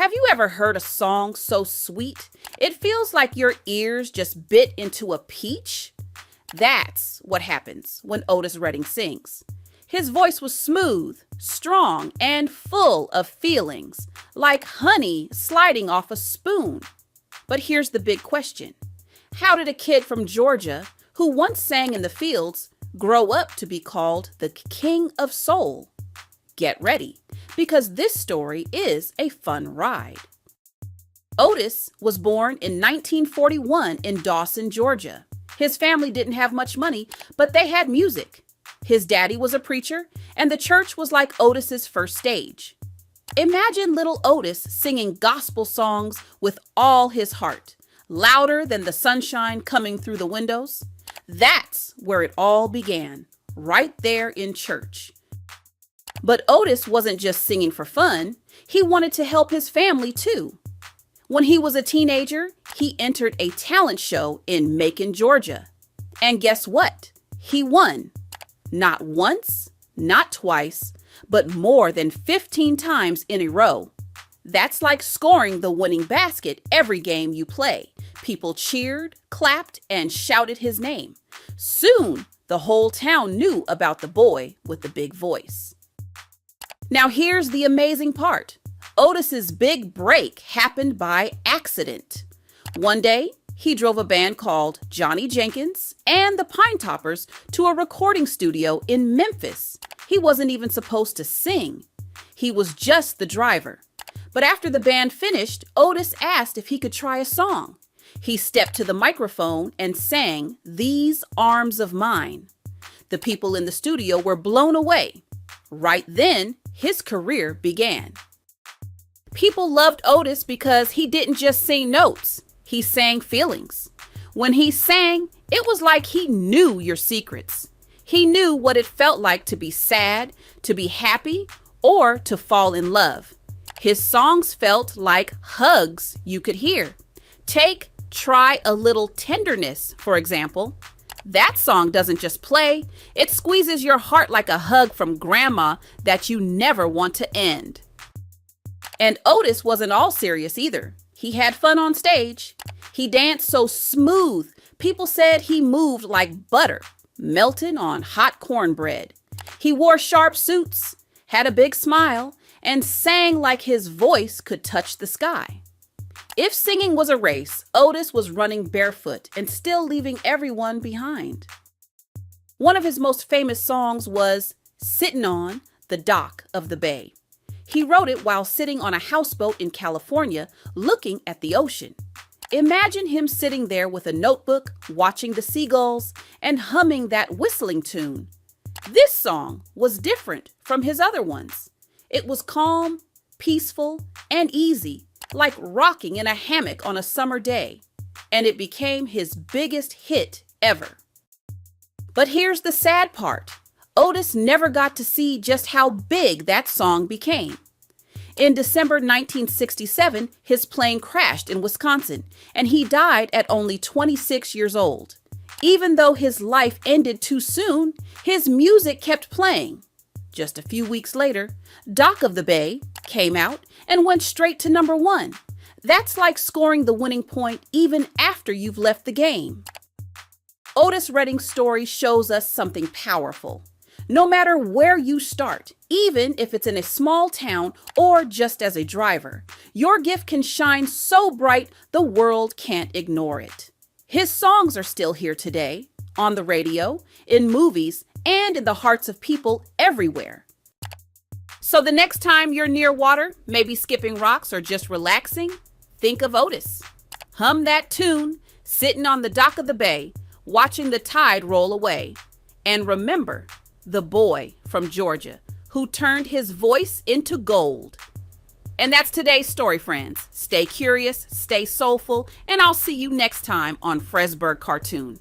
Have you ever heard a song so sweet it feels like your ears just bit into a peach? That's what happens when Otis Redding sings. His voice was smooth, strong, and full of feelings, like honey sliding off a spoon. But here's the big question. How did a kid from Georgia, who once sang in the fields, grow up to be called the King of Soul? Get ready, because this story is a fun ride. Otis was born in 1941 in Dawson, Georgia. His family didn't have much money, but they had music. His daddy was a preacher, and the church was like Otis's first stage. Imagine little Otis singing gospel songs with all his heart, louder than the sunshine coming through the windows. That's where it all began, right there in church. But Otis wasn't just singing for fun. He wanted to help his family too. When he was a teenager, he entered a talent show in Macon, Georgia. And guess what? He won. Not once, not twice, but more than 15 times in a row. That's like scoring the winning basket every game you play. People cheered, clapped, and shouted his name. Soon, the whole town knew about the boy with the big voice. Now here's the amazing part. Otis's big break happened by accident. One day, he drove a band called Johnny Jenkins and the Pine Toppers to a recording studio in Memphis. He wasn't even supposed to sing. He was just the driver. But after the band finished, Otis asked if he could try a song. He stepped to the microphone and sang "These Arms of Mine." The people in the studio were blown away. Right then, his career began. People loved Otis because he didn't just sing notes, he sang feelings. When he sang, it was like he knew your secrets. He knew what it felt like to be sad, to be happy, or to fall in love. His songs felt like hugs you could hear. Take "Try a Little Tenderness," for example. That song doesn't just play, it squeezes your heart like a hug from grandma that you never want to end. And Otis wasn't all serious either. He had fun on stage. He danced so smooth, people said he moved like butter, melting on hot cornbread. He wore sharp suits, had a big smile, and sang like his voice could touch the sky. If singing was a race, Otis was running barefoot and still leaving everyone behind. One of his most famous songs was "Sittin' on the Dock of the Bay." He wrote it while sitting on a houseboat in California, looking at the ocean. Imagine him sitting there with a notebook, watching the seagulls, and humming that whistling tune. This song was different from his other ones. It was calm, peaceful, and easy, like rocking in a hammock on a summer day, and it became his biggest hit ever. But here's the sad part. Otis never got to see just how big that song became. In December 1967, his plane crashed in Wisconsin, and he died at only 26 years old. Even though his life ended too soon, his music kept playing. Just a few weeks later, "Dock of the Bay" came out and went straight to #1. That's like scoring the winning point even after you've left the game. Otis Redding's story shows us something powerful. No matter where you start, even if it's in a small town or just as a driver, your gift can shine so bright the world can't ignore it. His songs are still here today, on the radio, in movies, and in the hearts of people everywhere. So the next time you're near water, maybe skipping rocks or just relaxing, think of Otis. Hum that tune, sitting on the dock of the bay, watching the tide roll away. And remember the boy from Georgia who turned his voice into gold. And that's today's story, friends. Stay curious, stay soulful, and I'll see you next time on Fresburg Cartoon.